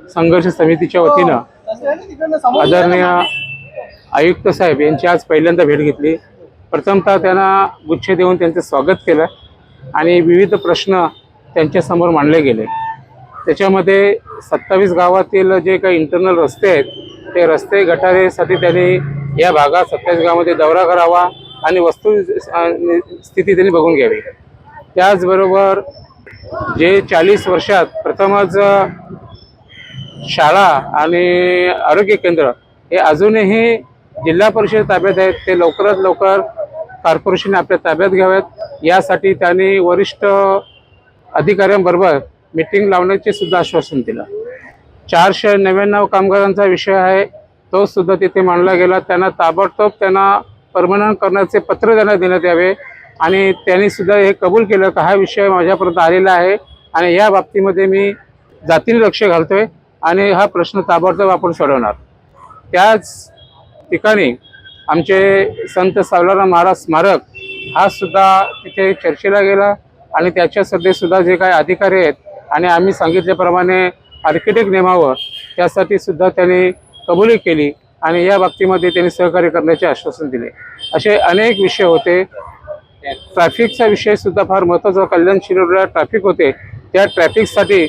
संघर्ष समितीच्या वतीनं आदरणीय आयुक्त साहेब यांची आज पहिल्यांदा भेट घेतली। प्रथमतः त्यांना गुच्छ देऊन त्यांचे स्वागत केलं आणि विविध प्रश्न त्यांच्यासमोर मांडले गेले। त्याच्यामध्ये 27 गावातील जे काही इंटरनल रस्ते आहेत ते रस्ते गटारीसाठी त्यांनी या भागात 27 गावामध्ये दौरा करावा आणि वस्तुस्थिती त्यांनी बघून घ्यावी। त्याचबरोबर जे 40 वर्षात प्रथमच शाळा आणि आरोग्य केंद्र हे अजूनही जिल्हा परिषद ताब्यात आहेत ते लवकरात लवकर कॉर्पोरेशन आपल्या ताब्यात घ्यावेत यासाठी त्यांनी वरिष्ठ अधिकाऱ्यांबरोबर मीटिंग लावण्याचे सुद्धा आश्वासन दिलं। 499 कामगारांचा विषय आहे तो सुद्धा तिथे मांडला गेला। त्यांना ताबडतोब त्यांना परमनंट करण्याचे पत्र त्यांना देण्यात यावे आणि त्यांनी सुद्धा हे कबूल केलं की हा विषय माझ्यापर्यंत आलेला आहे आणि या बाबतीमध्ये मी जातीने लक्ष घालतोय आणि हा प्रश्न ताबडतोब आपण सोडवणार। त्याच ठिकाणी आमचे संत सावलाराम महाराज स्मारक हा सुद्धा तिथे चर्चेला गेला आणि त्याच्यासाठी सुद्धा जे काही अधिकारी आहेत आणि आम्ही सांगितल्याप्रमाणे आर्किटेक्ट नेमावं त्यासाठी सुद्धा त्यांनी कबुली केली आणि या बाबतीमध्ये त्यांनी सहकार्य करण्याचे आश्वासन दिले। असे अनेक विषय होते। ट्रॅफिकचा विषय सुद्धा फार महत्त्वाचा। कल्याण शिरोडला ट्रॅफिक होते त्या ट्रॅफिकसाठी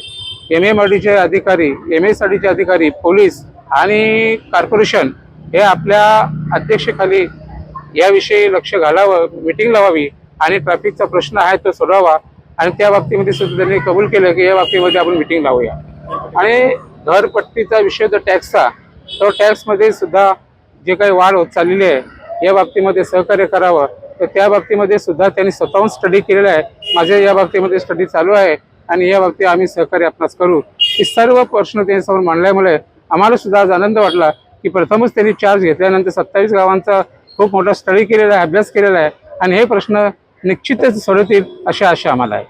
MMRDचे अधिकारी MSRDचे अधिकारी पोलीस आणि कॉर्पोरेशन हे आपल्या अध्यक्षतेखाली याविषयी लक्ष घालावं, मीटिंग लावावी आणि ट्रॅफिकचा प्रश्न आहे तो सोडवावा आणि त्या बाबतीमध्ये सुद्धा त्यांनी कबूल केलं की या बाबतीमध्ये आपण मीटिंग लावूया। आणि घरपट्टीचा विषय जो टॅक्सचा तो टॅक्समध्ये सुद्धा जे काही वाढ होत चाललेली आहे या बाबतीमध्ये सहकार्य करावं तर त्या बाबतीमध्ये सुद्धा त्यांनी स्वतःहून स्टडी केलेला आहे। माझ्या या बाबतीमध्ये स्टडी चालू आहे आणि या बाबतीत आम्ही सहकार्य आपणास करू। हे सर्व प्रश्न त्यांच्यासमोर मांडल्यामुळे आम्हाला सुद्धा आज आनंद वाटला की प्रथमच त्यांनी चार्ज घेतल्यानंतर 27 गावांचा खूप मोठा स्टडी केलेला आहे, अभ्यास केलेला आहे आणि हे प्रश्न निश्चितच सोडवतील अशी आशा आम्हाला आहे।